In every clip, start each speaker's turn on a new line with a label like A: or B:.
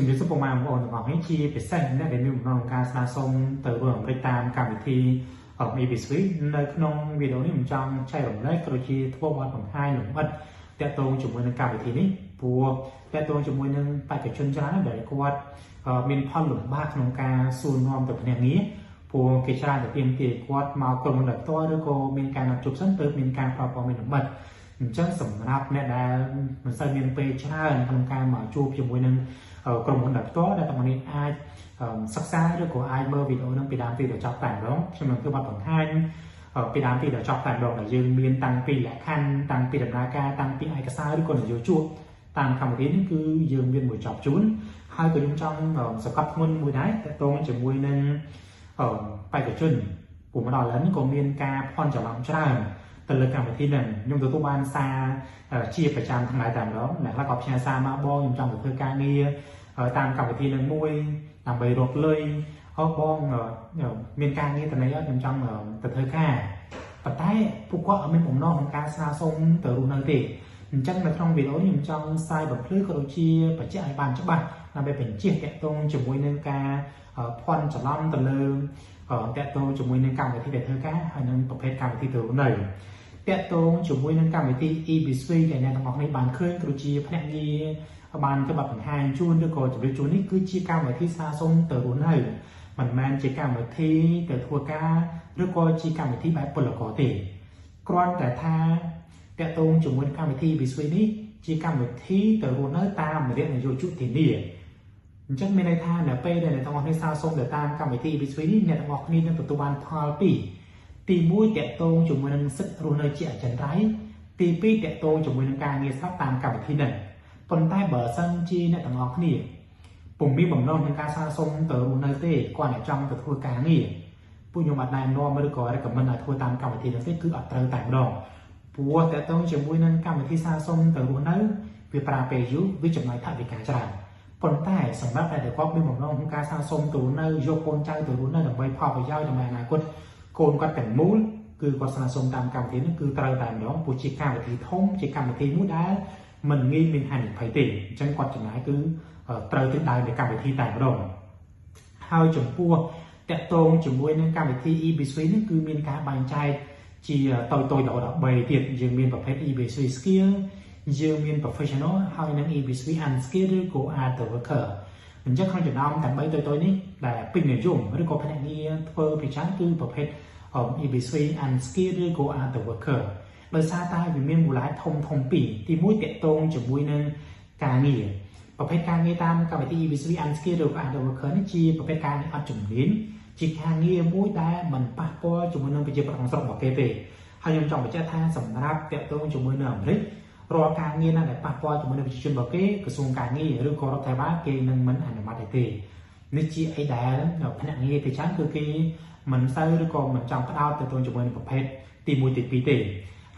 A: ជំរាបសួរពុកម៉ែបងប្អូនទាំងអស់គ្នាជាពិសេសអ្នកដែលមានបំណងការស្នើសុំទៅរួមអមេរិកតាមកម្មវិធី ABC នៅក្នុងវីដេអូនេះខ្ញុំចង់ចែករំលែកក៏ដូចជាធ្វើបទបង្ហាញលម្អិតទាក់ទងជាមួយនឹងកម្មវិធីនេះព្រោះទាក់ទងជាមួយនឹងបេក្ខជនច្រើនដែលគាត់មានផលលំបាកក្នុងការសួរនាំទៅភ្នាក់ងារព្រោះគេច្រើនតែទាមទារគាត់មកក្រុមហ៊ុនដោយផ្ទាល់ឬក៏មានការណាត់ជួបសិនទើបមានការផ្ដល់ព័ត៌មានលម្អិតអញ្ចឹងសម្រាប់អ្នកដែលមិនសូវមានពេលច្រើនក្នុងការមកជួបជាមួយនឹងក្រុមហ៊ុនដោយផ្ទាល់ដែលទាំងនេះអាចសិក្សាឬក៏អាចមើលវីដេអូនឹងពីដើមពីដល់ចប់តែម្ដងខ្ញុំនឹងធ្វើបទបង្ហាញពីដើមពីដល់ចប់តែម្ដងដែលយើងមានតាំងពីលក្ខខណ្ឌតាំងពីដំណើរការតាំងពីឯកសារឬក៏នយោជកតាមកម្មវិធីនេះគឺយើងមានមួយចប់ជូនហើយក៏ខ្ញុំចង់សង្កត់ធ្ងន់មួយដែរទាក់ទងជាមួយនឹងបេក្ខជនពួកមកដល់ឥឡូវនេះក៏មានការភ័ន្តច្រឡំច្រើនទៅលើកម្មវិធីហ្នឹងខ្ញុំទទួលបានសារជាប្រចាំថ្ងៃតែម្ដងអ្នកខ្លះក៏ផ្ញើសារមកបងខ្ញុំចង់ទៅធ្វើការងារតាមកម្មវិធីនឹងមួយដើម្បីរកលុយបងមានការងារតំណែងខ្ញុំចង់ទៅធ្វើការប៉ុន្តែពួកគាត់អត់មានបំណងក្នុងការស្នើសុំទៅរស់នៅទេអញ្ចឹងនៅក្នុងវីដេអូនេះខ្ញុំចង់ផ្សាយបំភ្លឺក៏ដូចជាបញ្ជាក់ឲ្យបានច្បាស់ដើម្បីបញ្ជាក់តាក់ទងជាមួយនឹងការភ័ន្តច្រឡំទៅលើតាក់ទងជាមួយនឹងកម្មវិធីដែលធ្វើការហើយនឹងប្រភេទកម្មវិធីទៅរស់នៅតាក់ទងជាមួយនឹងកម្មវិធី ABC ដែលអ្នកទាំងអស់នេះបានឃើញក៏ជាភ្នាក់ងារបានធ្វើបទបង្ហាញជូនឬក៏ជម្រាបជូននេះគឺជាកម្មវិធីស្នើសុំទៅរស់នៅមិនមែនជាកម្មវិធីទៅធ្វើការឬក៏ជាកម្មវិធីបែបពលករទេគ្រាន់តែថាតាក់ទងជាមួយនឹងកម្មវិធី ABC នេះជាកម្មវិធីទៅរស់នៅតាមរយៈនយោជកធានាអញ្ចឹងមានន័យថានៅពេលដែលអ្នកទាំងអស់នេះស្នើសុំទៅតាមកម្មវិធី ABC នេះអ្នកទាំងអស់គ្នានឹងទទួលបានផលពីរទី1តាក់ទងជាមួយនឹងសិទ្ធិរស់នៅជាអចិន្ត្រៃយ៍ទី2តាក់ទងជាមួយនឹងការងារស្រាប់តាមកម្មវិធីនេះប៉ុន្តែបើសិនជាអ្នកទាំងអស់គ្នាពុំមានបំណងក្នុងការស្នើសុំទៅរស់នៅទេគាត់តែចង់ទៅធ្វើការងារពួកខ្ញុំអាចណែនាំឬក៏ recommend ឲ្យធ្វើតាមកម្មវិធីនេះទេគឺអត់ត្រូវតែម្ដងព្រោះតាក់ទងជាមួយនឹងកម្មវិធីស្នើសុំទៅរស់នៅវាប្រើពេលយូរវាចំណាយថវិកាច្រើនប៉ុន្តែសម្រាប់តែគាត់មានបំណងក្នុងការស្នើសុំទៅនៅយកកូនចៅទៅរស់នៅដើម្បីផលប្រយោជន៍ដើម្បីអនាគតកូនគាត់ទាំងមូលគឺគាត់ស្នើសុំតាមកម្មវិធីនេះគឺត្រូវតែម្ដងព្រោះជាកម្មវិធីធំជាកម្មវិធីមួយដែលមិនងាយមានហានិភ័យទេអញ្ចឹងគាត់ចំណាយគឺត្រូវទិញដើរនៃកម្មវិធីតែម្ដងហើយចំពោះតាក់ទងជាមួយនឹងកម្មវិធី EBC នេះគឺមានការបែងចែកជាតូចៗដល់13ទៀតយើងមានប្រភេទ EBC Skill យើងមាន Professional ហើយនិង EBC Unskilled ឬក៏ Art Worker អញ្ចឹងក្នុងចំណោមទាំង3តូចៗនេះដែលពេញនិយមឬក៏ភ្នាក់ងារធ្វើពិចារណាគឺប្រភេទ EBC Unskilled ឬក៏ Art Worker ដោយសារតែវាមានមូលហេតុធំពីរទី1តាក់ទងជាមួយនឹងការងារប្រភេទការងារតាមកម្មវិធី EBC Unskilled ឬក៏ Art Worker នេះជាប្រភេទការងារអត់ជំនាញជាការងារមួយដែលមិនប៉ះពាល់ជាមួយនឹងប្រជាប្រដ្ឋក្នុងស្រុករបស់គេទេហើយខ្ញុំចង់បញ្ជាក់ថាសម្រាប់តាក់ទងជាមួយនឹងអាមេរិករាល់ការងារណាដែលប៉ះពាល់ជាមួយនឹងប្រជាជនរបស់គេក្រសួងការងារឬក៏រដ្ឋាភិបាលគេនឹងមិនអនុម័តទេនេះជាអីដែលភ្នាក់ងារទីច្រើនគឺគេមិនសូវឬក៏មិនចង់ផ្ដោតទៅជាមួយនឹងប្រភេទទី1ទី2ទេ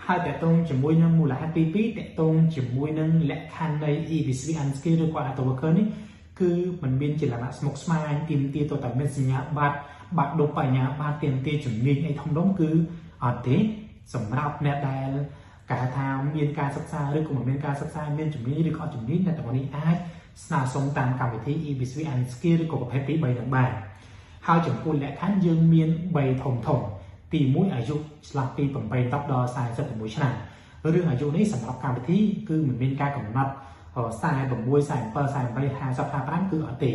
A: ហើយតាក់ទងជាមួយនឹងមូលហេតុទី2តាក់ទងជាមួយនឹងលក្ខខណ្ឌនៃ EBC Unskilled ឬក៏ Art Worker នេះគឺมันមានជាលក្ខណៈស្មុគស្មាញទាមទារទៅតែមានសញ្ញាបត្របាក់ដុបបញ្ញាបត្រទាមទារជំនាញអីធំដុំគឺអត់ទេសម្រាប់អ្នកដែលការថាមានការសិក្សាឬក៏មិនមានការសិក្សាមានជំនាញឬក៏អត់ជំនាញអ្នកទាំងនេះអាចស្នើសុំតាមកម្មវិធី EBC Unskilled ឬក៏ប្រភេទទី3នឹងបានហើយចំពោះលក្ខខណ្ឌយើងមាន3ធំទី1អាយុឆ្លាស់ពី8ដល់46ឆ្នាំរឿងអាយុនេះសម្រាប់កម្មវិធីគឺមិនមានការកំណត់46 47 48 50 55គឺអត់ទេឲ្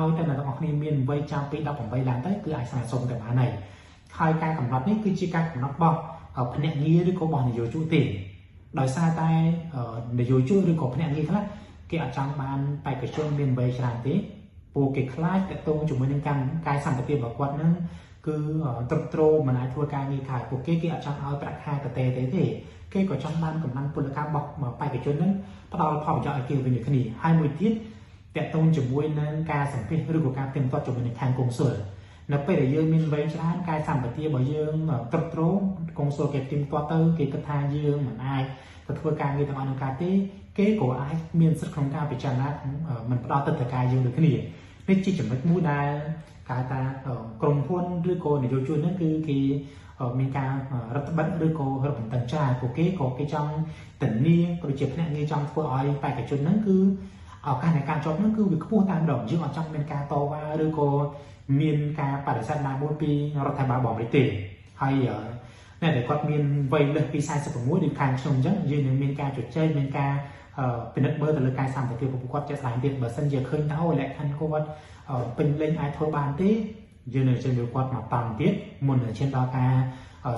A: យតែអ្នកទាំងអស់គ្នាមានវ័យចាប់ពី18ឡើងទៅគឺអាចស្នើសុំទៅបានហើយការកំណត់នេះគឺជាការកំណត់របស់ភ្នាក់ងារឬក៏របស់នយោជកទេដោយសារតែនយោជកឬក៏ភ្នាក់ងារខ្លះគេអត់ចង់បានបេក្ខជនមានវ័យច្រើនទេពួកគេខ្លាចតាក់ទងជាមួយនឹងកាយសម្បត្តិរបស់គាត់នឹងគឺត្រឹមត្រូវមិនអាចធ្វើការងារខាងពួកគេអត់ចង់ឲ្យប្រាក់ខែតេទេគេក៏ចង់បានកម្លាំងពលកម្មរបស់បេក្ខជននឹងផ្ដល់ផលប្រយោជន៍ឲ្យគេវិញគ្នាហើយមួយទៀតតាក់ទងជាមួយនឹងការសម្ភាសឬក៏ការទៀមទាត់ជាមួយនឹងខាងកុងស៊ុលនៅពេលដែលយើងមានវ័យច្រើនកាយសម្បត្តិរបស់យើងត្រឹមត្រូវកុងស៊ុលគេទៀមទាត់ទៅគេគិតថាយើងមិនអាចទៅធ្វើការងារទាំងអស់នឹងការទេគេក៏អាចមានសិទ្ធិក្នុងការពិចារណាមិនផ្ដល់ទឹកទៅការយើងដូចគ្នានេះជាចំណុចមួយដែលគេថាក្រុមហ៊ុនឬក៏នយោជកហ្នឹងគឺគេមានការរដ្ឋបិទឬក៏រឹតបន្តឹងច្រើនពួកគេក៏គេចង់ធានាក៏ជាភ្នាក់ងារចង់ធ្វើឲ្យបេក្ខជនហ្នឹងគឺ การในการจบนั่นคือวิเคราะห์ตามดอกยื่นออกจากเป็นการโตว่าหรือก็มีการปฏิเสธนามปีรัฐบาลบอกไม่ติดให้ในเด็กก็มีวัยเลือกปีไซส์สมมติในการชมจังยืนมีการจุดเช่นมีการเป็นนักเบอร์แต่ละการสามแต่เกี่ยวกับก็จะสายเด็ดเบอร์เส้นเยอะขึ้นเท่าและท่านก็ว่าเป็นเล่นไอโทรบานที่ยืนในเช่นเดียวกันมาตามติดมุนในเช่นดอกการ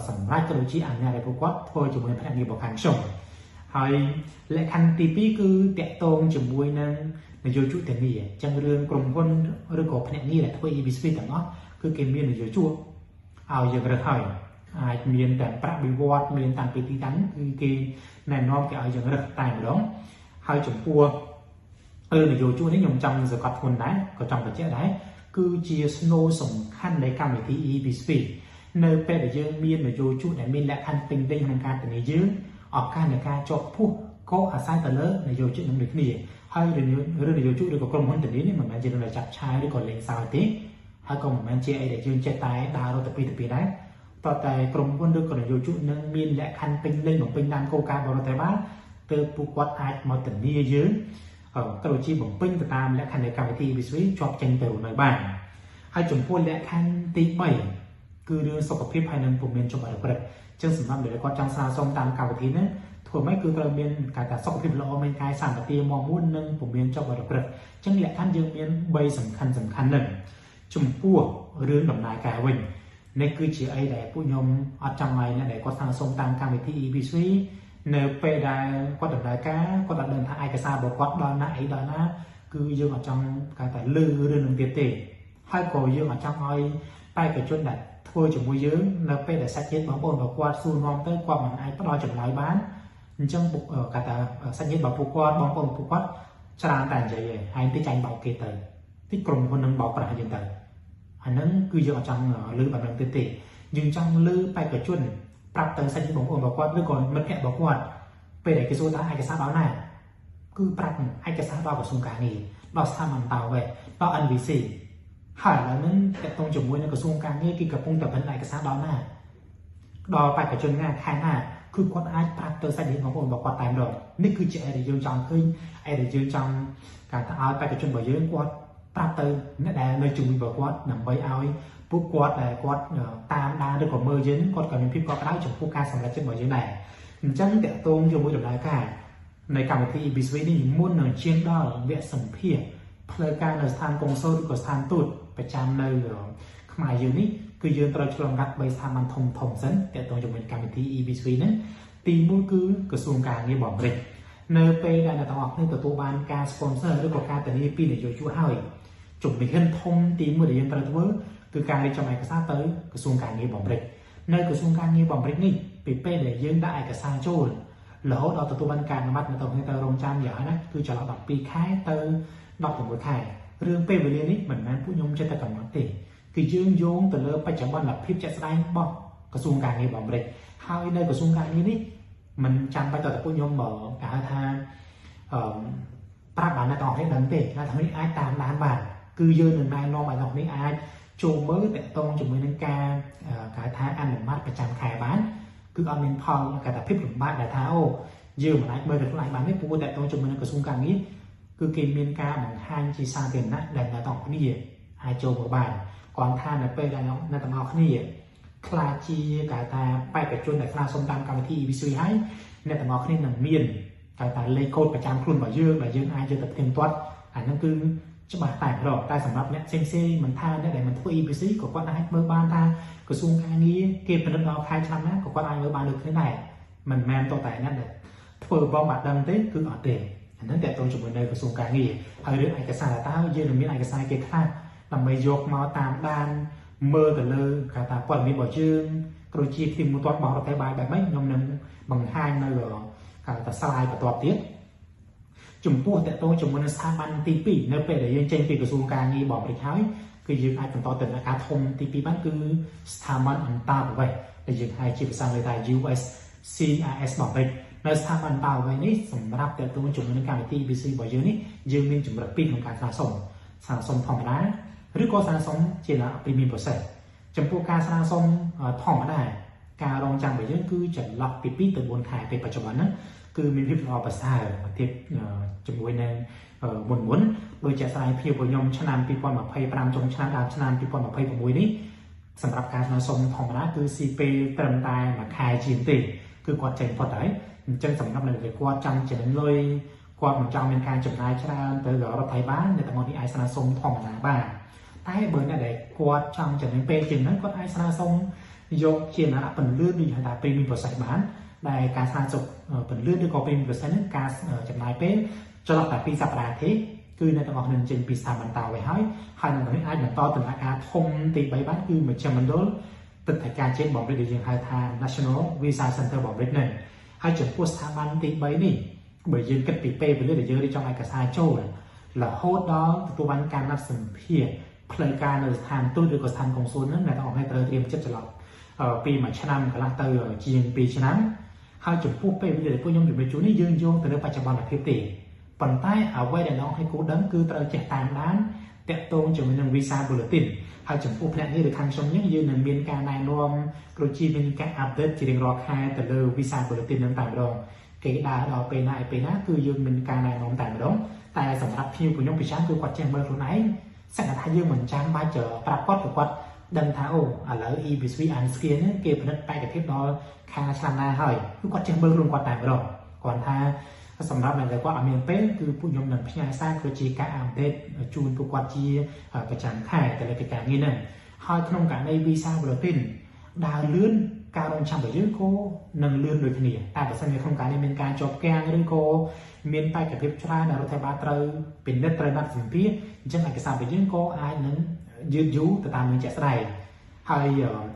A: สำรับกระดูกชี้อ่านในอะไรพวกก็ทั่วจมูกในพนักงานบอกการชมให้และคันตีปีคือแตะตรงจมูกนั้นในโยจุแต่นี่จังเรื่องกลุ่มคนเรื่องของพนักงานแหละทั่วอีบิสฟิตแต่เนาะคือเกมมีในโยจุเอาอย่างไรให้มีแต่ประบิวอดมีต่างปีที่นั้นคือกีแน่นอนจะเอาอย่างไรต่างหลงให้จมูกในโยจุนี่ยงจำสกัดคนได้ก็จำไปเจ้าได้คือเจียสโนสำคัญในการวิธีอีบิสฟิตในเป็นแต่ยังมีในโยจุในมีและคันเป็นได้ทางการแต่ในยืนออกการในการจบผู้ก็อาศัยแต่เลิกในโยจุนั้นหรือนี่ให้เรื่องในโยจุด้วยกับกรมคนแต่นี้นี่มันจะโดนจับใช้ด้วยก่อนเลี้ยงสาวตีให้ก็มันเจไอเด็กยืนเจตายดาวแต่ปีได้ต่อแต่กรมคนด้วยก่อนในโยจุนั้นมีและคันเป็นเล่นของเป็นนามโกการบริแต่บ้านเติมปุกวัดไอมาแต่นี้ยืนกระโดดชีบ่มปิ้งตามและคันในการวิธีบิสวิชอบเจนแต่รุ่นในบ้านให้จมพูดและคันตีใหม่คือเรื่องสกปรกภายในปุ่มเมนจมอะไรก็ได้จึงสำหรับเดี๋ยวก็จังสาสมตามการวิธีนั้นถั่วไม่คือกระเมียนการแต่สกปรกเราเป็นการสั่งปฏิมอมุ่นหนึ่งปุ่มเมนจมอะไรก็ได้จึงและคันยังเมียนใบสำคัญหนึ่งจมพูดเรื่องดำนายกายวิ่งในคือเชื่อไอ้แต่ผู้ยมอัดจังไรเนี่ยเดี๋ยวก็สาสมตามการวิธีบิสวิเนื้อไปได้ก็ดำนายกาก็ดำเนินทางไอกระซาบอกก็ดอนนะไอดอนนะคือยังอัดจังการแต่ลือเรื่องหนึ่งเตี้ยให้ก็ยังอัดจังไอไปกับจนดัดทั่วจมูกเยอะแล้วไปแต่สักเย็นบางคนบอกว่าซูนอมเตอร์ความมันไอ้ปลอยจมหลายบ้านจังบุกการแต่สักเย็นบอกผูกว่าบางคนผูกว่าชราแต่ใจให้ที่ใจบอกเกตเลยที่กลุ่มคนนึงบอกประหารยังเตยอันนั้นคือยังอัดจังลือแบบนั้นเตี้ยยังจังลือไปกับจนปรับเติมสัญญาบอกบอกว่าเรื่องก่อนมันแค่บอกว่าไปไหนก็สู้ได้ไอ้กระซ่าเบาหน้าคือปรับไอ้กระซ่าเบากับสงการนี่เราทำมันเบาไว้เราอันวิสิหายแล้วนั้นแต่ตรงจุดมวยในกระทรวงการนี่กิกับพงแต่เป็นไอ้กระซ่าเบาหน้าดอไปกับจนงานคายหน้าคือคนไอ้ปรับเติมสัญญาของคนบอกว่าตายดอกนี่คือจะไอ้เดี๋ยวยืนจังขึ้นไอ้เดี๋ยวยืนจังการเอาไปกับจนบ่อยเยอะกว่าปรับเติมนี่แหละในจุดมีบอกว่าหนังใบเอาปุ๊บกวดแต่กวดตามดาด้วยของมือยืนกวดกับมีพิบกวดได้จนผู้การสำเร็จจนบ่อยยืนไหนจังแต่ตรงจุดมวยแบบไรกันในการวิธีบิสวินี่มุ่นหนึ่งเชียงดอเวียสัมเพียเพลการในสถานกงโซ่ด้วยกับสถานตูดประจำในขมายยืนนี้คือยืนตระชลรักใบสถามันทงสันแต่ตรงจุดมวยการวิธีบิสวินั้นตีมุ่งคือกระทรวงการนี่บอกเลยในไปได้ในตลอดในตัวบานการสปอนเซอร์ด้วยกับการแต่นี้ปีในโยชูห้าจุดในขั้นทงตีมุ่งเดี๋ยวยืนตระทั่วคือการในจำนายกระซ่าเตยกระทรวงการนี้บอกเลยในกระทรวงการนี้บอกเลยนี่ปีเป้เดี๋ยวยืนได้กระซ่าโจรแล้วเราตัวบันการมัดในตัวในตัวโรงจานอย่างนั้นคือจะเราแบบปีค่ายเตอดอกถึงบทไทยเรื่องเป้เวลีนี้เหมือนนั้นผู้ยมจะแต่กับมัดติคือยืนโยงแต่เลิกไปจังหวัดแบบพิบจะแสดงบอกกระทรวงการนี้บอกเลยhowในกระทรวงการนี้นี่มันจำไปต่อผู้ยมบอกการทางปราบบ้านในตอนให้ดังเตะแล้วทำให้ไอ้ตามด้านบ้านคือยืนหนึ่งนายนอนไปตอนนี้ไอ้โจมมือแต่ตรงจุดมือนังการทางอันหนึ่งมัดประจำขายบ้านคือเอาเน้นพอการแต่พิบหลุมบ้านแต่เท้ายืมอะไรเมื่อถึงหลายบ้านไม่ปูแต่ตรงจุดมือกระทรวงการนี้คือเกมเมียนกาเหมือนทางจีซาเต็นนะแดนในตอนนี้ไอโจมบ้านก่อนท่านในเป้ได้แล้วในตอนนี้คลาจีการแต่ไปกับจนแต่คลาสมตามการที่วิสุยให้ในตอนนี้หนังเมียนการแต่เลโก้ประจำครุ่นบ่เยอะไอจะตัดเต็มตัวอันนั้นคือจะมาแต่งหรอกแต่สำหรับเนี่ยเซ็งมันท่าเนี่ยแต่มันทั่วอีพีซีก็ว่าได้เมื่อบ้านท่ากระทรวงการนี้เก็บเป็นเรื่องใครทำนะก็ว่าได้เมื่อบ้านđược thế nàyมันแมนตัวแต่นั่นแหละทั่วบ้านบัดดังเต้คืออดเตะอันนั้นแต่ตรงจุดบนในกระทรวงการนี้เอาเรื่องเอกสารต้ายืนมีเอกสารเกี่ยวกับทำไมยกมาตามด้านเมื่อแต่เลยการตาปล่อยมีบ่อชื่นกระชีพที่มุตวัดบอกเราไทยบายแบบไม่ยอมนึงบังห้างนั่นหรอการตาสลายกับตัวเตี้ยจุ่มพวกแต่โตจุ่มมันสถาบันตีปีเนื้อเป็ดเดี๋ยวยังเจนปีกระทรวงการนี้บอกไปเช้าคือยืนไอ้เป็นต่อเติมอาการทงตีปีบ้านคือสถาบันอันตาไปเดี๋ยวยืนไอ้จีบสั่งเลยได้ US CIS บอกไปในสถาบันเปล่าไว้นี้สำหรับแต่ตัวจุ่มในการตีบีซีบอกยืนนี้ยืนมีจุ่มระปีของการสะสมทองมาหรือก็สะสมเจริญปีมีโปรเซสจำพวกการสะสมทองมาได้การรองจำไปยืนคือจะล็อกปีตัวบนขายเป็นปัจจุบันนั้น គឺមានភាពល្អប្រសើរទៀតជាមួយនឹងមុនដោយជាស្រាយភាពរបស់ខ្ញុំឆ្នាំ2025ចុងឆ្នាំដល់ឆ្នាំ2026នេះសម្រាប់ការស្នើសុំធម្មតាគឺស៊ីពេលត្រឹមតែមួយខែជាងទេគឺគាត់ចេញផុតហើយអញ្ចឹងសម្រាប់អ្នកដែលគាត់ចង់ចំណេញលុយគាត់មិនចង់មានការចំណាយច្រើនទៅរដ្ឋាភិបាលអ្នកទាំងអស់នេះអាចស្នើសុំធម្មតាបានតែបើអ្នកដែលគាត់ចង់ចំណេញពេលជាងហ្នឹងគាត់អាចស្នើសុំយកជាលក្ខណៈពន្លឿនដូចហៅថា premium process បានដែលការស្នើសុំពន្លឿនឬក៏ premium process ហ្នឹងការចំណាយពេលចន្លោះតែ2សប្តាហ៍ទេគឺអ្នកទាំងអស់នឹងចេញពីស្ថាប័នតទៅហើយនៅនេះអាចបន្តដំណើរការធំទី3បានគឺមជ្ឈមណ្ឌលទឹកដីការជាតិបំរិតដែលយើងហៅថា National Visa Center បំរិតហ្នឹងហើយចំពោះស្ថាប័នទី3នេះបើយើងគិតពីពេលវេលាដែលយើងរៀបចំឯកសារចូលរហូតដល់ទទួលបានការណាត់សម្ភារផ្លូវការនៅស្ថានទូតឬក៏ស្ថានកុងស៊ុលហ្នឹងអ្នកទាំងអស់គ្នាត្រូវត្រៀមចិត្តចន្លោះពីមួយឆ្នាំកន្លះទៅជាង2ឆ្នាំហើយចំពោះពេលវេលាដែលពួកខ្ញុំជំរាបជូននេះយើងយោងទៅលើបច្ចុប្បន្នភាពទេប៉ុន្តែអ្វីដែលអ្នកឲ្យគូដឹងគឺត្រូវចេះតាមដានតាក់ទងជាមួយនឹង Visa Bulletin ហើយចំពោះភ្នាក់ងារឬខាងខ្ញុំនេះយើងនឹងមានការណែនាំដូចជាមានការ update ជារៀងរាល់ខែទៅលើ Visa Bulletin នឹងតែម្ដងគេដើរដល់ពេលណាគឺយើងមានការណែនាំតែម្ដងតែសម្រាប់ភ្ញៀវខ្ញុំពិចារណាគឺគាត់ចេះមើលខ្លួនឯងសក្តាថាយើងមិនចាំបាច់ប្រាប់គាត់ដឹងថាអូឥឡូវ e-Visa Unscan ហ្នឹងគេផលិតបេក្ខភាពដល់ខាងឆ្នាំណាហើយគឺគាត់ចេះមើលខ្លួនគាត់តែម្ដងគាត់ថាសម្រាប់អ្នកដែលគាត់អត់មានពេលគឺពួកខ្ញុំនឹងផ្ញើសារគឺជាការអាប់ដេតជូនពួកគាត់ជាប្រចាំខែទៅលើកិច្ចការងារហ្នឹងហើយក្នុងករណី Visa Bulletin ដើរលឿនការរងចាំរបស់យើងក៏នឹងលឿនដូចគ្នាតែបើសិនជាក្នុងករណីមានការជាប់គាំងឬក៏មានបេក្ខភាពច្រើនដែលរដ្ឋាភិបាលត្រូវពិនិត្យត្រូវណាត់សម្ភារអញ្ចឹងឯកសាររបស់យើងក៏អាចនឹងយឺតយូរទៅតាមនឹងជាក់ស្ដែងហើយ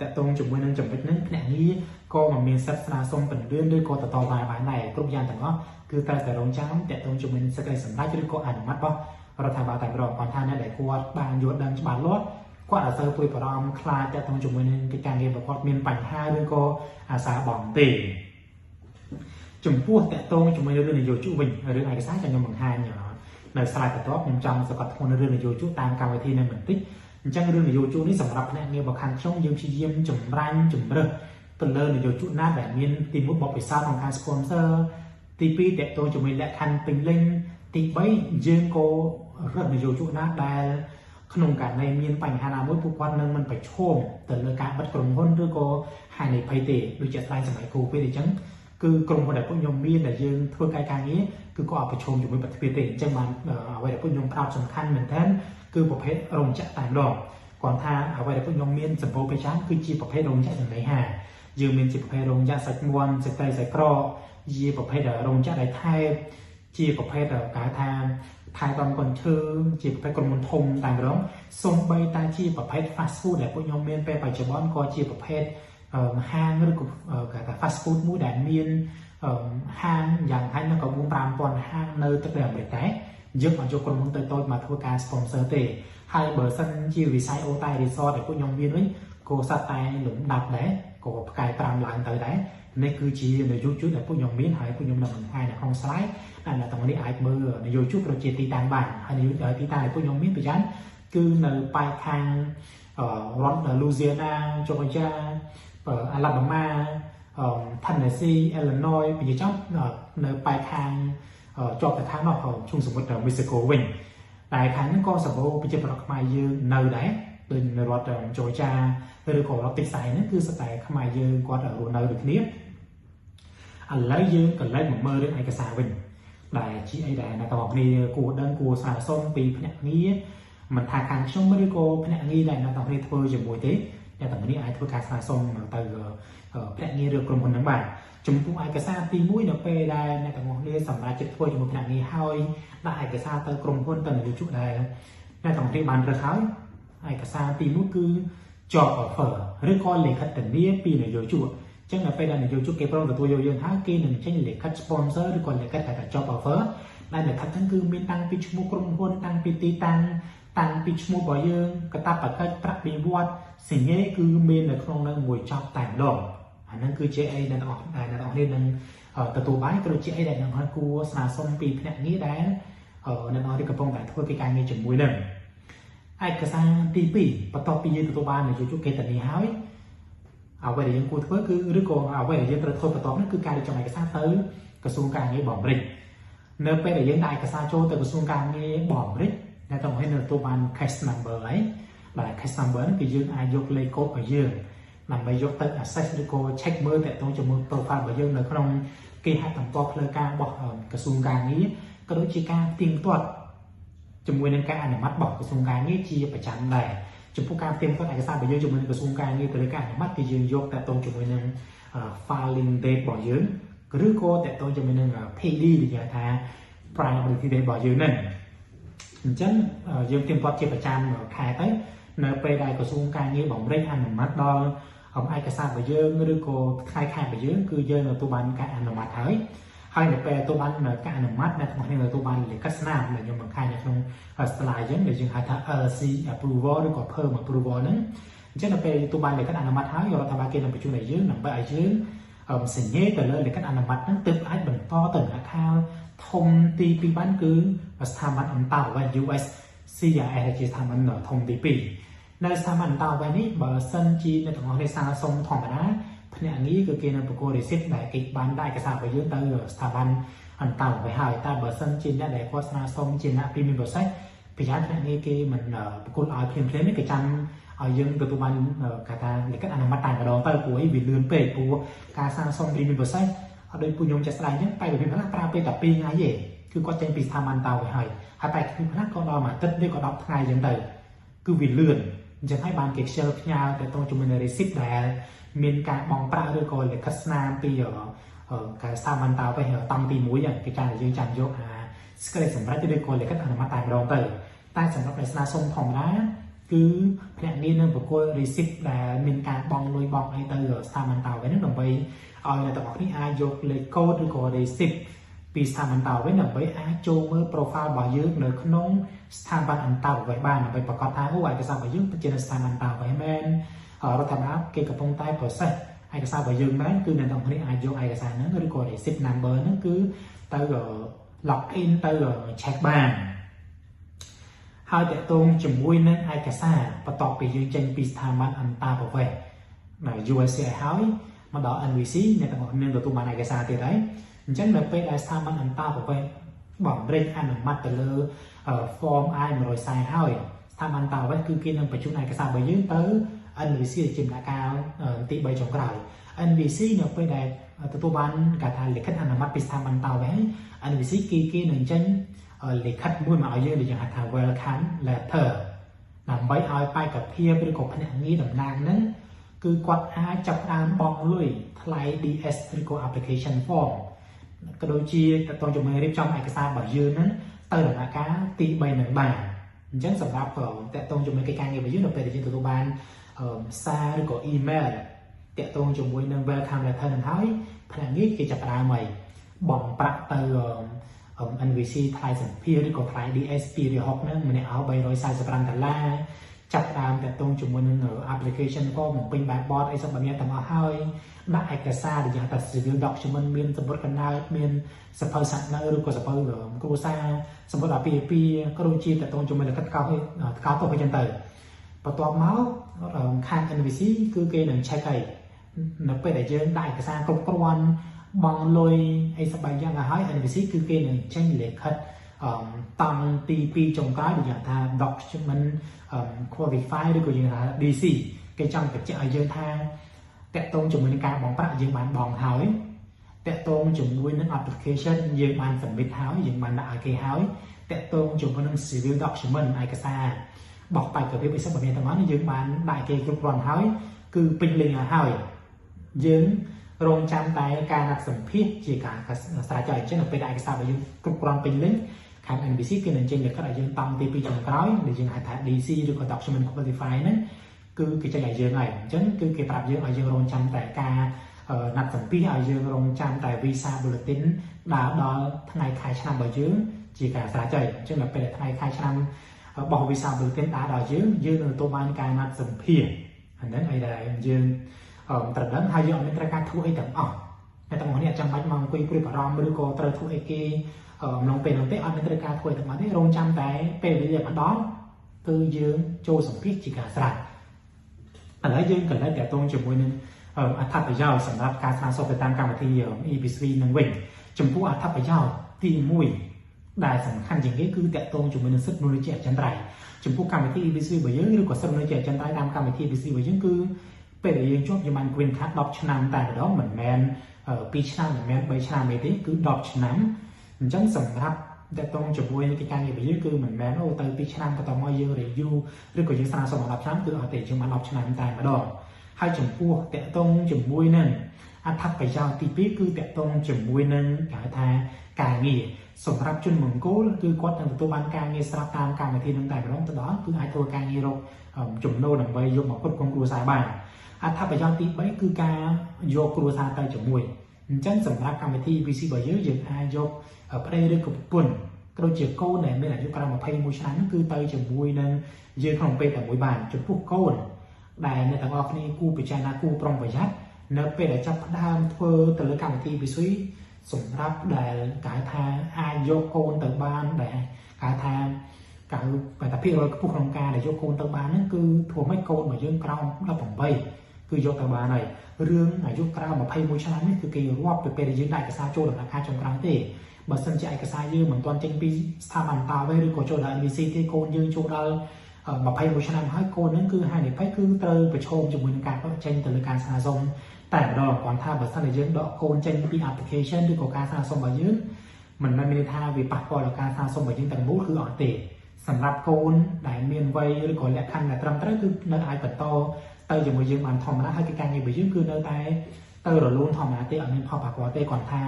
A: តកតងជាមួយនឹងចំណុចហ្នឹងភ្នាក់ងារក៏មិនមានសិទ្ធិស្នើសុំពន្លឿនឬក៏បន្តបានដែរគ្រប់យ៉ាងទាំងអស់គឺត្រូវតែរងចាំតកតងជាមួយនឹងសេចក្តីសម្រេចឬក៏អនុម័តរបស់រដ្ឋាភិបាលតែម្ដងគាត់ថាអ្នកដែលគាត់បានយល់ដឹងច្បាស់លាស់គាត់អត់សូវព្រួយបារម្ភខ្លាចតកតងជាមួយនឹងកិច្ចការងាររបស់គាត់មានបញ្ហាឬក៏អាសាបងទេចំពោះតកតងជាមួយនឹងរឿងនយោជកវិញរឿងឯកសារខ្ញុំបង្ហាញនៅស្លាយបន្ទាប់ខ្ញុំចង់សកត់ធ្ងន់រឿងនយោជកតាមកម្មវិធីនេះបន្តិចអញ្ចឹងរឿងនយោជកនេះសម្រាប់ភ្នាក់ងាររបស់ខាងខ្ញុំយើងព្យាយាមចម្រាញ់ជំរើសទៅលើនយោជកណាដែលមានទី1បបិសាទក្នុងការ sponsor ទី2តកតងជាមួយលក្ខខណ្ឌពេញលេញទី3យើងក៏រកនយោជកណាដែលក្នុងករណីមានបញ្ហាណាមួយពួកគាត់នឹងមិនប្រឈមទៅលើការបិទក្រុមហ៊ុនឬក៏ហានិភ័យទេដូចជាស្ដែងសម័យ COVID អញ្ចឹងគឺក្រុមហ៊ុនដែលពួកខ្ញុំមានដែលយើងធ្វើការងារគឺក៏អត់ប្រឈមជាមួយប្រតិភិទេអញ្ចឹងបានអ្វីដែលពួកខ្ញុំផ្ដោតសំខាន់មែនទែនគឺប្រភេទរោងចក្រតែម្ដងគាត់ថាអ្វីដែលពួកខ្ញុំមានសម្បូរពេញច្រើនគឺជាប្រភេទរោងចក្រចំណីហាយើងមានជាប្រភេទរោងចក្រសាច់មាន់សាច់ត្រីសាច់ក្រកជាប្រភេទរោងចក្រដែលថែបជាប្រភេទគេថាថែទាំកូនឈើជាប្រភេទក្រុមហ៊ុនធំតែម្ដងសូម្បីតែជាប្រភេទ fast food ដែលពួកខ្ញុំមានពេលបច្ចុប្បន្នក៏ជាប្រភេទហាងឬក៏គេថា fast food មួយដែលមានហាងយ៉ាងហោចណាស់ក៏ 4-5,000 ហាងនៅទឹកដីអាមេរិកដែរយើងអត់យកក្រុមហ៊ុនតូចៗមកធ្វើការ sponsor ទេហើយបើសិនជាវិស័យអូតែ resort ដែលពួកខ្ញុំមានវិញក៏សត្វតែលំដាប់ដែរក៏ផ្កាយ5ឡើងទៅដែរនេះគឺជានយោជកដែលពួកខ្ញុំមានហើយពួកខ្ញុំនឹងបង្ហាញនៅក្នុង slide ដែលអ្នកទាំងនេះអាចមើលនយោជកប្រជាទីតាំងបានហើយនយោជកទីតាំងដែលពួកខ្ញុំមានប្រចាំគឺនៅប៉ែកខាងរដ្ឋ Louisiana Georgia Alabama Tennessee Illinois ពីចំនៅប៉ែកខាងជាប់ទៅខាងនោះជុំសមុទ្រ Mexico វិញតែខាងហ្នឹងក៏សម្បូរប្រជាពលរដ្ឋខ្មែរយើងនៅដែរដូចនៅរដ្ឋ Georgia ឬក៏រដ្ឋ Texas ហ្នឹងគឺសុទ្ធតែខ្មែរយើងគាត់រស់នៅដូចគ្នាឥឡូវយើងក៏លេចមកមើលរឿងឯកសារវិញដែលជាអីដែលអ្នកទាំងអស់គ្នាគួរដឹងគួរស្នើសុំពីភ្នាក់ងារមិនថាខាងខ្ញុំឬក៏ភ្នាក់ងារដែលអ្នកទាំងអស់គ្នាធ្វើជាមួយទេអ្នកទាំងនេះអាចធ្វើការស្នើសុំទៅភ្នាក់ងារឬក្រុមហ៊ុនហ្នឹងបានចំពោះឯកសារទី1នៅពេលដែលអ្នកទាំងអស់គ្នាសម្រាប់ចិត្តធ្វើជាមួយភ្នាក់ងារហើយដាក់ឯកសារទៅក្រុមហ៊ុនទៅនយោជកដែលអ្នកទាំងអស់គ្នាបានរើសហើយឯកសារទី1គឺ job offer ឬក៏លិខិតធានាពីនយោជកអញ្ចឹងនៅពេលដែលនយោជកគេព្រមទទួលយកយើងហើយគេនឹងចេញលិខិត sponsor ឬក៏លិខិតថា job offer ដែលលិខិតហ្នឹងគឺមានតាំងពីឈ្មោះក្រុមហ៊ុនតាំងពីទីតាំងតាំងពីឈ្មោះរបស់យើងកាតព្វកិច្ចប្រាក់បៀវត្សសញ្ញេគឺមាននៅក្នុងនឹងមួយចប់តែម្ដងអាហ្នឹងគឺជាអីដែលអ្នកនរគ្នានឹងទទួលបានក៏ជាអីដែលអ្នកនរគួរស្នើសុំពីភ្នាក់ងារដែលអ្នកនរកំពុងតែធ្វើកិច្ចការងារជាមួយនឹងឯកសារទី2បន្ទាប់ពីយើងទទួលបាននយោជកគេធានាហើយអ្វីដែលយើងគួរធ្វើគឺឬក៏អ្វីដែលយើងត្រូវធ្វើបន្ទាប់នោះគឺការរៀបចំឯកសារទៅ กระทรวงการเงินบอกริเนื้อไปแต่ยังได้กระซาโจแต่กระทรวงการเงินบอกริในตรงให้เนื้อตัวมันแคสนัมเบอร์ไอ้แบบแคสนัมเบอร์นั่นคือยังอายุเลโก้ไปยังนำไปยกตั้ง access เลโก้เช็คเบอร์แต่ตรงจมูกโปรไฟล์ไปยังในขนมกีฬาต่างประเทศการบอกกระทรวงการเงินก็โดยจีการติงตัวจมูกในการอนุมัติบอกกระทรวงการเงินจีประจำได้จมูกการเตรียมตัวเอกสารไปยังจมูกกระทรวงการเงินตัวการอนุมัติคือยังยกแต่ตรงจมูกในfiling date บอกยังหรือก็แต่ตรงจมูกในpayee หรืออย่างท่า priority date บอกยังนั่นฉะนั้นยังเตรียมตัวจีประจำขายไปในไปได้กระทรวงการเงินบอกเร่งอนุมัติดอเอกสารไปยังหรือก็คล้ายๆไปยังคือยังตัวบันการอนุมัติให้ให้ในแปลตัวบันการอนุมัติในทั้งในตัวบันหรือคัสนาในยังบางค่ายในตรงสไลด์ยังเดี๋ยวจึงหาถ้าC approval หรือก็เพิ่ม approval นั้นฉะนั้นในแปลตัวบันหรือการอนุมัติให้เราทำการเกณฑ์ในปัจจุบันยังหนังไปยังสิ่งนี้แต่เลยหรือการอนุมัตินั้นตึกไอ้บันต่อตึกอาคารทงตีปีบ้านคือสถาบันอันต่างว่า US CIS ที่สถาบันทงตีปีในสถาบันต่างว่านี้บริษัทจีนในตรงในสาสมทองนะพนักงานก็เกณฑ์ประกวดริสิตได้กิจบันได้กระสาไปยืนตั้งสถาบันอันต่างไปหายแต่บริษัทจีนได้โฆษณาสมจีนนะพรีเมียมบริษัทพิจารณานี้ก็มันประกวดเอาเพลงนี่ก็จำเอายืนตัวบันกระทำหรือการอนุมัติต่างกระดองแต่ปุ๋ยวิลเลือนเปิดปุ๋ยการสร้างสมพรีเมียมบริษัทเอาโดยปุญยงจะสลายเนี่ยไปแบบเป็นพนักปลาไปกับปีไงเย่คือก็เจนปีสถาบันเตาไปหายหายไปคือพนักก็รอมาตึ๊ดด้วยก็รับไงยังเดิมคือวิลเลือนจะให้บานเก็บเชลฟ์ยาวแต่ตรงจุดมันในซิปได้มีการมองปลาด้วยก่อนเลยคัสนามปีการสร้างมันตาไปเหรอตั้งปีมุ้ยอย่างการยืนจันยกสเกลสำหรับจะด้วยก่อนเลยก็อนุมัติต่างรองเตอร์ใต้สำหรับในสนาทรงของนะคือแผนนี้นั่นบอกว่ารีซิปได้มีการบองลอยบองไอเตอร์สร้างมันตาไว้นั่นลงไปเอาในตัวออกที่อายกเลยโค้ดด้วยก่อนรีซิปปีสถาบันเตาไว้หนึ่งไปโจเมื่อโปรไฟล์บ่อยืดเนื้อขนมสถาบันอันเตาไว้บ้านไปประกอบท้ายผู้ว่าจะสร้างบ่อยืดเป็นเจนสถาบันเตาไว้แมนเราทำอัพเกี่ยวกับตรงใต้โปรเซสเอกสารบ่อยืดนั้นคือในตรงนี้โยกเอกสารนั้นก็รีก่อนสิบนัมเบอร์นั่นคือเตอร์ล็อกอินเตอร์เช็คบ้านหายแต่ตรงจมูกนั้นเอกสารประกอบไปยืดเจนปีสถาบันอันเตาไว้ใน USCI หายมาต่อ NVC ในตรงนี้ตัวมันเอกสารที่ไหนฉันเลยไปได้สถาบันอันต้าบอกไปบอกเร่งอนุมัติเลยฟอร์มไอมาโดยไซน์ให้สถาบันต้าไว้คือกินในปัจจุบันเอกสารไปยืนเตอร์ NVC จิมนาการตีใบจงกล่าว NVC เนี่ยไปได้ตัวบันการทานเหล็กขัดอนุมัติเป็นสถาบันต้าไว้ NVC กี่หนึ่งฉันเหล็กขัดมุ้ยมาเอาเยอะหรืออย่างหาเวลคันและเธอนำใบเอาไปกับเพียบริกรผนังนี้ดำนางนั้นคือกดจับอ่านบองลุยทลาย DS ริกร application formก็โดยที่ตรงจุดมือเรียบจำเอกสารบ่อยืนนั้นเติมหน้าการตีใบหนึ่งบาทฉันสำหรับแต่ตรงจุดมือการเงินบ่อยืนเราไปในตัวบ้านซาหรือก็อีเมลแต่ตรงจุดมือหนึ่งเวลคัมและเธอหนึ่งท้ายพนักงานกิจการใหม่บ่องประเติมNVC ไทยสัมพีหรือก็ไทย DSP หรือฮอกนั้นมันเอาใบร้อยสายสปรันแต่ละจับตามแต่ตรงจุดมือหนึ่งแอปพลิเคชันก็เหมือนเป็นแบบบอร์ดไอ้สมบัติต่างๆให้ได้เอกสารหรืออย่างตัดสินด็อกชั่นมีสมบัติกันได้มีสปอร์ตสัตว์นั่นหรือก็สปอร์ตกรูซ่าสมบัติแบบปีก็รู้จีแต่ตรงจุดมือเลยก็ก้าวให้ก้าวตัวไปจนเติมประตูเมาส์ข้าง NVC คือเกณฑ์หนึ่งใช้ไก่นับไปได้เยอะได้เอกสารครบกวนบางลอยไอ้สบายยังให้ NVC คือเกณฑ์หนึ่งใช้เหล็กขัดตั้งตีปีจงกลายหรืออย่างท่าด็อกชั่นมันqualify หรือก็อย่างท่า DC เกณฑ์จังกับเจ้าเยอะท่าแต่ตรงจุดมือในการบองประยืมมันบองหายแต่ตรงจุดมือในแอปพลิเคชันยืมมันสัมมิตหายยืมมันได้เกย์หายแต่ตรงจุดมือใน civil document เอกสารบอกไปกับพี่ไปสัมผัสตรงนั้นยืมมันได้เกย์กรุบกรอนหายคือเป็นเรื่องหายยืมโรงจำแต่การนักสัมผัสจีการสายใจเช่นเป็นเอกสารไปยืมกรุบกรอนเป็นเรื่องการ NVC คือหนึ่งเจนเด็กก็ได้ยืมตั้งตีปีจงกลายหรือยืมหาท่า DC หรือก็ document qualify นั้นคือกิจการเยอะไงฉะนั้นคือกิจการเยอะโรงจำแต่การนัดสัมผัสโรงจำแต่วีซ่าบุลตินดาวดอทนายคายชนะบ่อยยืมจีการสายใจเช่นเป็นทนายคายชนะบอกวีซ่าบุลตินดาวดอยืมในตัวบ้านการนัดสัมผัสอันนั้นไอ้ได้ยืมแต่เดิมไทยยืมเป็นการทุกไอ้ต่างในตรงนี้จำเป็นมันคุยกับรอมหรือก็ตระทุกไอ้กีลงเป็นอันเป็นการคุยต่างที่โรงจำแต่เป็นเรื่องมันด้อคือยืมโจสัมผัสจีการสลายอันนั้นยืนกันแล้วแต่ตรงจุดมือนึงอัฐบไปยาวสำหรับการสร้างโซเฟตตามการมาที่EBC หนึ่งวิ่ง ចំពោះអត្ថប្រយោជន៍ទី1ដែលសំខាន់ជាងគេគឺតកតងជាមួយនឹងសិទ្ធិមនុស្សជាអចិន្ត្រៃយ៍ចំពោះកម្មវិធី EBC របស់យើងឬក៏សិទ្ធិមនុស្សជាអចិន្ត្រៃយ៍តាមកម្មវិធី EBC របស់យើងគឺពេលដែលយើងជាប់យើងបាន green card 10ឆ្នាំតែម្ដងមិនមែន2ឆ្នាំមិនមែន3ឆ្នាំទេគឺ10ឆ្នាំអញ្ចឹងសម្រាប់តកតងជាមួយនឹងកិច្ចការងាររបស់យើងគឺមិនមែនទៅ2ឆ្នាំបន្តមកយើង review ឬក៏យើងស្នើសុំ10ឆ្នាំគឺអត់ទេយើងបាន10ឆ្នាំតែម្ដងហើយចំពោះតកតងជាមួយនឹងអត្ថប្រយោជន៍ទី2គឺតកតងជាមួយនឹងគេហៅថាការងារសម្រាប់ជនមង្គលគឺគាត់នឹងទទួលបានការងារស្រាប់តាមកម្មវិធីនឹងតែម្ដងទៅដល់គឺអាចធ្វើការងាររកចំណូលដើម្បីយកមកផ្គត់ផ្គង់គ្រួសារបានអត្ថប្រយោជន៍ទី3គឺការយកគ្រួសារទៅជាមួយអញ្ចឹងសម្រាប់កម្មវិធី VC របស់យើងអាចយកប្តីឬក៏ប្រពន្ធក៏ដូចជាកូនដែលមានអាយុក្រោម21ឆ្នាំគឺទៅជាមួយនឹងយើងក្នុងពេលតែមួយបានចំពោះកូនដែលអ្នកទាំងអស់គ្នាគូពិចារណាគូប្រុងប្រយ័ត្ននៅពេលដែលចាប់ផ្ដើមធ្វើទៅលើកម្មវិធី VC សម្រាប់ដែលគេថាអាចយកកូនទៅបានដែលគេថាភាគរយខ្ពស់ក្នុងការដែលយកកូនទៅបានហ្នឹងគឺធ្វើម៉េចកូនរបស់យើងក្រោម18គឺយកទៅបានហើយរឿងអាយុក្រោម21ឆ្នាំនេះគឺគេរាប់ទៅពេលដែលយើងដាក់ឯកសារចូលដំណាក់កាលចុងក្រោយទេបើសិនជាឯកសារយើងមិនទាន់ចេញពីស្ថាប័នអន្តរទេឬក៏ចូលដល់ NVC ទេកូនយើងចូលដល់21ឆ្នាំហើយកូនហ្នឹងគឺហានិភ័យគឺត្រូវប្រឈមជាមួយនឹងការដកចេញទៅលើការស្នើសុំតែម្ដងគាត់ថាបើសិនជាយើងដកកូនចេញពី application ឬក៏ការស្នើសុំរបស់យើងមិនមែនមានន័យថាវាប៉ះពាល់ដល់ការស្នើសុំរបស់យើងទាំងមូលគឺអត់ទេសម្រាប់កូនដែលមានវ័យឬក៏លក្ខខណ្ឌដែលត្រឹមត្រូវគឺនៅអាចបន្តទៅជាមួយយើងបានធម្មតាហើយកិច្ចការងាររបស់យើងគឺនៅតែទៅរលូនធម្មតាទេអត់មានផលប៉ះពាល់ទេគាត់ថា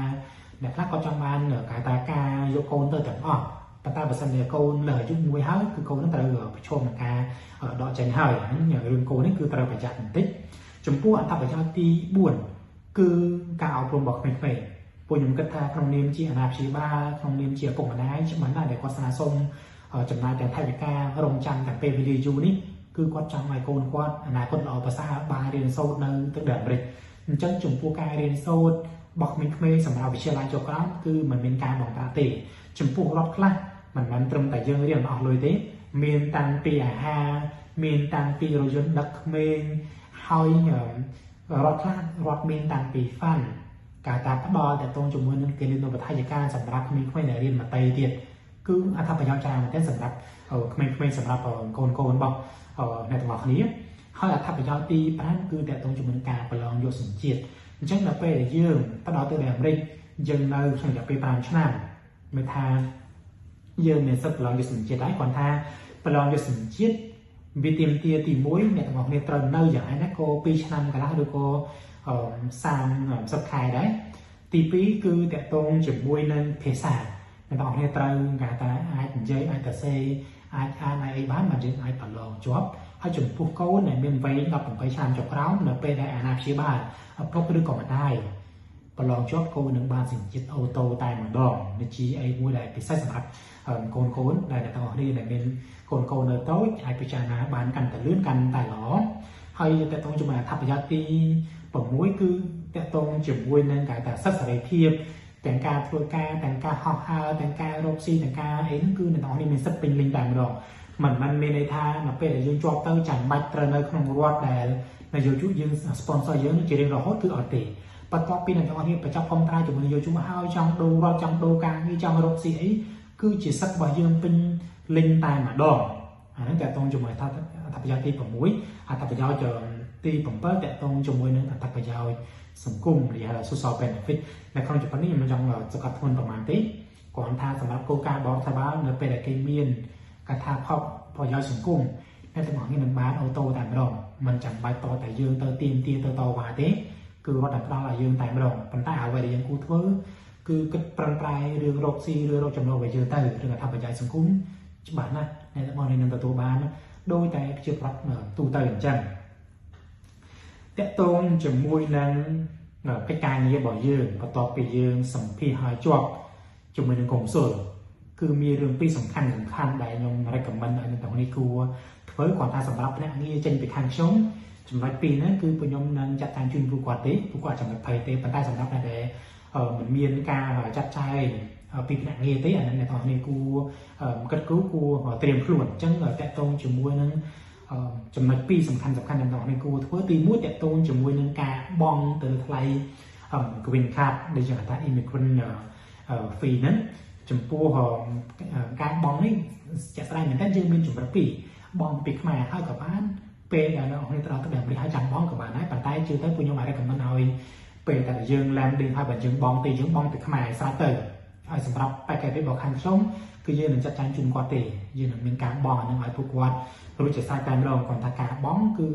A: អ្នកខ្លះគាត់ចង់បានការយកកូនទៅទាំងអស់ប៉ុន្តែបើសិនជាកូនលើអាយុ1ហើយគឺកូននឹងត្រូវប្រឈមនឹងការដកចេញហើយរឿងកូននេះគឺត្រូវប្រយ័ត្នបន្តិចចំពោះអត្ថប្រយោជន៍ទី4គឺការអប់រំរបស់ក្មេងៗពួកខ្ញុំគិតថាក្នុងនាមជាអាណាព្យាបាលក្នុងនាមជាឪពុកម្ដាយច្បាស់ណាស់ដែលគាត់ស្នើសុំចំណាយទាំងថវិការងចាំទាំងពេលវេលាយូរនេះគឺគាត់ចង់ឲ្យកូនគាត់អនាគតល្អប្រសើរបានរៀនសូត្រនៅទឹកដីអាមេរិកអញ្ចឹងចំពោះការរៀនសូត្ររបស់ក្មេងៗសម្រាប់វិទ្យាល័យចុងក្រោយគឺមិនមានការបង់ប្រាក់ទេចំពោះរដ្ឋខ្លះមិនមែនត្រឹមតែយើងរៀនអស់លុយទេមានតាំងពីអាហារមានតាំងពីរថយន្តដឹកក្មេងហើយរដ្ឋខ្លះរដ្ឋមានតាំងពី fund ការផ្ដល់តទៅជាមួយនឹងគិលានុបដ្ឋាយការសម្រាប់ក្មេងៗដែលរៀនមត្តេយ្យទៀតគឺអត្ថប្រយោជន៍ច្រើនមែនទែនសម្រាប់ក្មេងៗសម្រាប់កូនរបស់អ្នកទាំងអស់គ្នាហើយអត្ថប្រយោជន៍ទី5គឺតទៅជាមួយនឹងការប្រឡងយកសញ្ជាតិអញ្ចឹងដល់ពេលដែលយើងទៅដល់ទៅអាមេរិកយើងនៅក្នុងរយៈពេល5ឆ្នាំមិនថាយើងមានសិទ្ធិប្រឡងយកសញ្ជាតិហើយគាត់ថាប្រឡងយកសញ្ជាតិវាទាមទារទី1អ្នកទាំងអស់គ្នាត្រូវនៅយ៉ាងណាក៏2ឆ្នាំកន្លះឬក៏30ខែដែរទី2គឺតកតងជាមួយនឹងភាសាអ្នកទាំងអស់គ្នាត្រូវគេថាអាចនិយាយអាចសរសេរអាចអានអីបានយើងអាចប្រឡងជាប់ហើយចំពោះកូនដែលមានវ័យ18ឆ្នាំចុះក្រោមនៅពេលដែលអាណាព្យាបាលឪពុកឬក៏ម្ដាយប្រឡងជាប់កូននឹងបានសញ្ជាតិអូតូតែម្ដងនេះជាអីមួយដែលពិសេសសម្រាប់កូនដែលអ្នកទាំងអស់គ្នាដែលមានកូននៅតូចអាចពិចារណាបានកាន់តែលឿនកាន់តែល្អហើយតកតងជាមួយអត្ថប្រយោជន៍ទី6គឺតកតងជាមួយនឹងការសិទ្ធិសេរីភាពទាំងការធ្វើការទាំងការហោះហើរទាំងការរកស៊ីទាំងការអីហ្នឹងគឺអ្នកទាំងអស់គ្នាមានសិទ្ធិពេញលេញតែម្ដងមិនមានន័យថានៅពេលដែលយើងជាប់ទៅចាំបាច់ត្រូវនៅក្នុងរដ្ឋដែលនយោជកយើង sponsor យើងជារៀងរហូតគឺអត់ទេបន្ទាប់ពីអ្នកទាំងអស់គ្នាបញ្ចប់កុងត្រាជាមួយនយោជកហើយចង់ដូររដ្ឋចង់ដូរការងារចង់រកស៊ីអីគឺជាសិទ្ធិរបស់យើងពេញលេញតែម្ដងអាហ្នឹងតកតងជាមួយអត្ថប្រយោជន៍ទី6អត្ថប្រយោជន៍ទី7តកតងជាមួយនឹងអត្ថប្រយោជន៍សង្គមឬហៅ social benefit នៅក្នុងចំណុចនេះខ្ញុំចង់សង្កត់ធ្ងន់ប្រមាណទេគ្រាន់ថាសម្រាប់គោលការណ៍របស់រដ្ឋបាលនៅពេលដែលគេមានការថាប្រយោជន៍សង្គមអ្នកទាំងអស់គ្នានឹងបានអូតូតែម្ដងមិនចាំបាច់តតែយើងទៅទៀមទាទៅតវ៉ាទេគឺរដ្ឋតែផ្ដល់ឲ្យយើងតែម្ដងប៉ុន្តែអ្វីដែលយើងគួរធ្វើគឺគិតប្រឹងប្រែងរឿងរកស៊ីឬរកចំណូលឲ្យយើងទៅរឿងអត្ថប្រយោជន៍សង្គមច្បាស់ណាស់អ្នកទាំងអស់គ្នានឹងទទួលបានដោយតែជាប្រាប់ទូទៅអញ្ចឹងតកតងជាមួយនឹងកិច្ចការងាររបស់យើងបន្ទាប់ពីយើងសម្ភាសឲ្យជាប់ជាមួយនឹងកុងស៊ុលគឺមានរឿងពីរសំខាន់ដែលខ្ញុំ recommend ឲ្យអ្នកទាំងនេះគួរធ្វើគាត់ថាសម្រាប់ភ្នាក់ងារចេញពីខាងខ្ញុំចំណុចពីរហ្នឹងគឺពួកខ្ញុំនឹងចាត់តាំងជូនពួកគាត់ទេពួកគាត់ចាំមិនភ័យទេប៉ុន្តែសម្រាប់អ្នកដែលមិនមានការចាត់ចែងពីភ្នាក់ងារទេអានេះអ្នកទាំងនេះគួរគិតគូរគួរត្រៀមខ្លួនអញ្ចឹងតកតងជាមួយនឹងចំណុចពីរសំខាន់អ្នកទាំងនេះគួរធ្វើទី1តកតងជាមួយនឹងការបង់ទៅថ្លៃgreen card ដែលយើងហៅថា immigrant ហ្វីហ្នឹងចំពោះការបងនេះចាក់ស្ដែងមែនតើយើងមានជំរឿពីបងពីខ្មែរហើយក៏បានពេលដែលនៅអង្គទៅដល់ទៅអាមេរិកហើយចាំបងក៏បានដែរប៉ុន្តែជឿទៅពួកខ្ញុំអាច recommend ឲ្យពេលតែយើង landing ហើយបើយើងបងទីយើងបងពីខ្មែរស្រាប់ទៅហើយសម្រាប់ package របស់ខាងខ្ញុំគឺយើងនឹងចាត់ចែងជូនគាត់ទេយើងនឹងមានការបងហ្នឹងឲ្យពួកគាត់រួចជាសាយតែម្ដងគាត់ថាការបងគឺ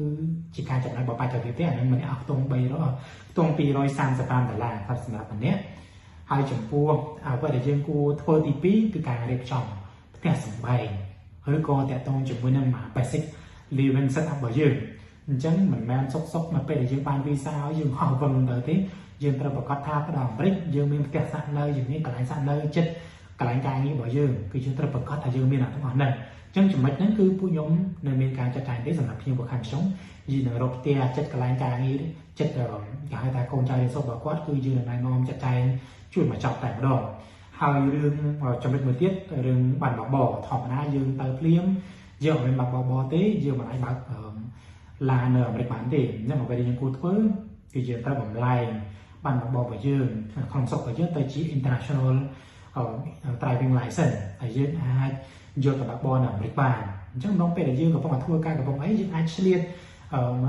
A: ជាការចំណាយរបស់បាច់ទៅទៀតទេអានេះមិនអស់ខ្ទង់300ខ្ទង់$235ថាសម្រាប់ម្នាក់ហើយចំពោះអ្វីដែលយើងគួរធ្វើទី2គឺការរៀបចំផ្ទះសម្បែងឬក៏តាក់ទងជាមួយនឹង basic living setup របស់យើងអញ្ចឹងមិនមែនសុកនៅពេលដែលយើងបានវីសាហើយយើងហោះវឹងទៅទេយើងត្រូវប្រកាសថាទៅដល់អាមេរិកយើងមានផ្ទះសាក់នៅយើងមានកន្លែងសាក់នៅចិត្តកន្លែងការងាររបស់យើងគឺយើងត្រូវប្រកាសថាយើងមានអាទាំងអស់ហ្នឹងអញ្ចឹងចំណុចហ្នឹងគឺពួកខ្ញុំនៅមានការចាត់ចែងទេសម្រាប់ភ្ញៀវរបស់ខាងខ្ញុំយើងនឹងរកផ្ទះចិត្តកន្លែងការងារចិត្តគេហៅថាកូនចៅរៀនសូត្ររបស់គាត់គឺយើងនឹងណែនាំចាត់ចែងជួយមកចប់តែម្ដងហើយរឿងចំណុចមួយទៀតរឿងបានបបធម្មតាយើងទៅភ្លាមយើងមិនបានបបទេយើងមិនអាចបើកឡាននៅអាមេរិកបានទេអញ្ចឹងអ្វីដែលយើងគួរធ្វើគឺយើងត្រូវបំលែងបានបបរបស់យើងក្នុងស្រុករបស់យើងទៅជា international driving license ហើយយើងអាចយកទៅបើកបរនៅអាមេរិកបានអញ្ចឹងក្នុងពេលដែលយើងកំពុងតែធ្វើការកំពុងអីយើងអាចឆ្លៀត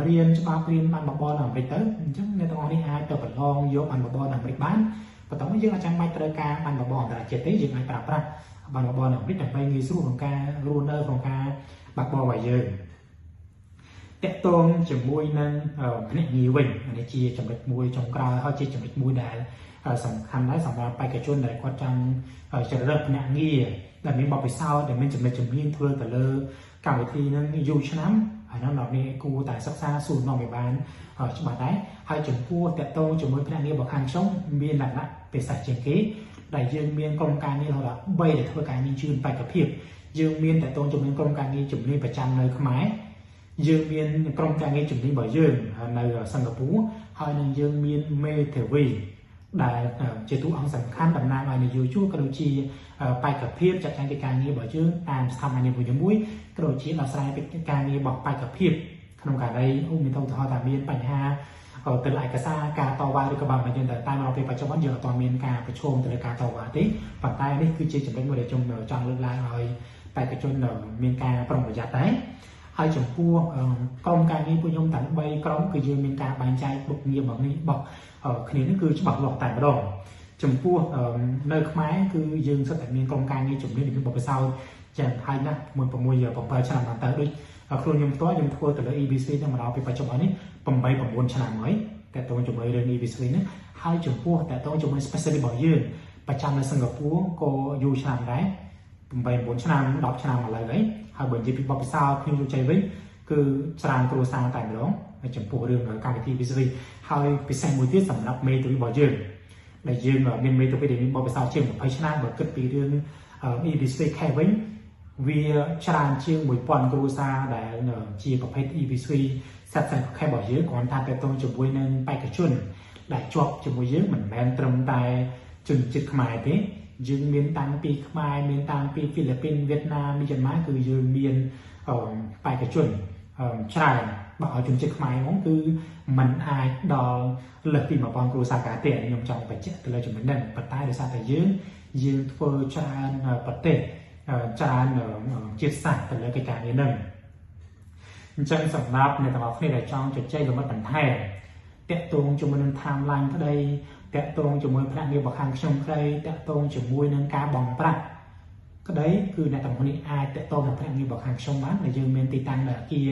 A: រៀនច្បាប់រៀនបានបបរនៅអាមេរិកទៅអញ្ចឹងអ្នកទាំងអស់នេះអាចទៅប្រឡងយកបានបបរនៅអាមេរិកបានបន្ទាប់មកយើងអាចចាំបាច់ត្រូវការបានបបរអន្តរជាតិទេយើងអាចប្រើប្រាស់បានបបរនៅអាមេរិកដើម្បីងាយស្រួលក្នុងការរស់នៅក្នុងការបើកបររបស់យើងតាក់ទងជាមួយនឹងភ្នាក់ងារវិញនេះជាចំណុចមួយចុងក្រោយហើយជាចំណុចមួយដែលសំខាន់ដែរសម្រាប់បេក្ខជនដែលគាត់ចង់ជ្រើសរើសភ្នាក់ងារដែលមានបទពិសោធន៍ដែលមានចំណេះជំនាញធ្វើទៅលើកម្មវិធីនឹងយូរឆ្នាំហើយនោះអ្នកនេះគួរតែសិក្សាសួរនាំឲ្យបានច្បាស់ដែរហើយចំពោះតាក់ទងជាមួយភ្នាក់ងាររបស់ខាងខ្ញុំមានលក្ខណៈពិសេសជាងគេដែលយើងមានក្រុមការងាររហូតដល់3ដែលធ្វើការងារជឿនបេក្ខភាពយើងមានតាក់ទងជាមួយក្រុមការងារជំនាញប្រចាំនៅខ្មែរយើងមានក្រុមការងារជំនាញរបស់យើងនៅសិង្ហបុរីហើយនឹងយើងមានមេធាវីដែលជាតួអង្គសំខាន់តំណាងឲ្យនយោជកក៏ដូចជាបេក្ខភាពចាត់ចែងកិច្ចការងាររបស់យើងតាមស្ថាប័ននីមួយៗក៏ដូចជាដោះស្រាយកិច្ចការងាររបស់បេក្ខភាពក្នុងករណីមានឧទាហរណ៍ថាមានបញ្ហាទៅលើឯកសារការតវ៉ាឬក៏បានមកយើងតែមកពេលបច្ចុប្បន្នយើងអត់ទាន់មានការប្រឈមទៅលើការតវ៉ាទេប៉ុន្តែនេះគឺជាចំណុចមួយដែលខ្ញុំចង់លើកឡើងឲ្យបេក្ខជនមានការប្រុងប្រយ័ត្នដែរហើយចំពោះក្រុមការងារពួកខ្ញុំទាំង3ក្រុមគឺយើងមានការបែងចែកមុខងាររបស់នេះរបស់គ្នានេះគឺច្បាស់លាស់តែម្ដងចំពោះនៅខ្មែរគឺយើងសុទ្ធតែមានក្រុមការងារជំនាញមានបទពិសោធន៍យ៉ាងហើយណាស់6 7ឆ្នាំដល់ទៅដូចខ្លួនខ្ញុំផ្ទាល់ខ្ញុំធ្វើទៅលើ EBC តែមកដល់ពេលបច្ចុប្បន្ននេះ8 9ឆ្នាំហើយតែតើជាមួយរឿង EBC នេះហើយចំពោះតែតើជាមួយ specialist របស់យើងប្រចាំនៅសិង្ហបុរីក៏យូរឆ្នាំដែរ8 9ឆ្នាំ10ឆ្នាំឥឡូវហើយហើយបើនិយាយពីបទពិសោធន៍ខ្ញុំជ័យវិញគឺច្រើនគ្រួសារតែម្ដងចំពោះរឿងកម្មវិធី EBC ហើយពិសេសមួយទៀតសម្រាប់មេធាវីរបស់យើងដែលយើងមានមេធាវីដែលមានបទពិសោធន៍ជាង20ឆ្នាំបើគិតពីរឿង EBC ខែវិញវាច្រើនជាង1000គ្រួសារដែលជាប្រភេទ EBC សិតខែរបស់យើងគ្រាន់តែតទៅជាមួយនឹងបេក្ខជនដែលជាប់ជាមួយយើងមិនមែនត្រឹមតែជនជាតិខ្មែរទេយើងមានតាំងពីខ្មែរមានតាំងពីហ្វីលីពីនវៀតណាមមីយ៉ាន់ម៉ាគឺយើងមានបេក្ខជនច្រើនបើឲ្យជនជាតិខ្មែរហ្មងគឺมันអាចដល់លើសពី1000គ្រួសារការទេខ្ញុំចង់បញ្ជាក់ទៅលើចំណុចហ្នឹងប៉ុន្តែដោយសារតែយើងធ្វើច្រើនប្រទេសច្រើនជាតិសាសន៍ទៅលើកិច្ចការងារហ្នឹងអញ្ចឹងសម្រាប់អ្នកទាំងអស់គ្នាដែលចង់ជជែកលម្អិតបន្ថែមតាក់ទងជាមួយនឹង timeline ក្តីតាក់ទងជាមួយភ្នាក់ងាររបស់ខាងខ្ញុំក្តីតាក់ទងជាមួយនឹងការបង់ប្រាក់ក្តីគឺអ្នកទាំងអស់គ្នាអាចតាក់ទងនឹងភ្នាក់ងាររបស់ខាងខ្ញុំបានដែលយើងមានទីតាំងនៅអគារ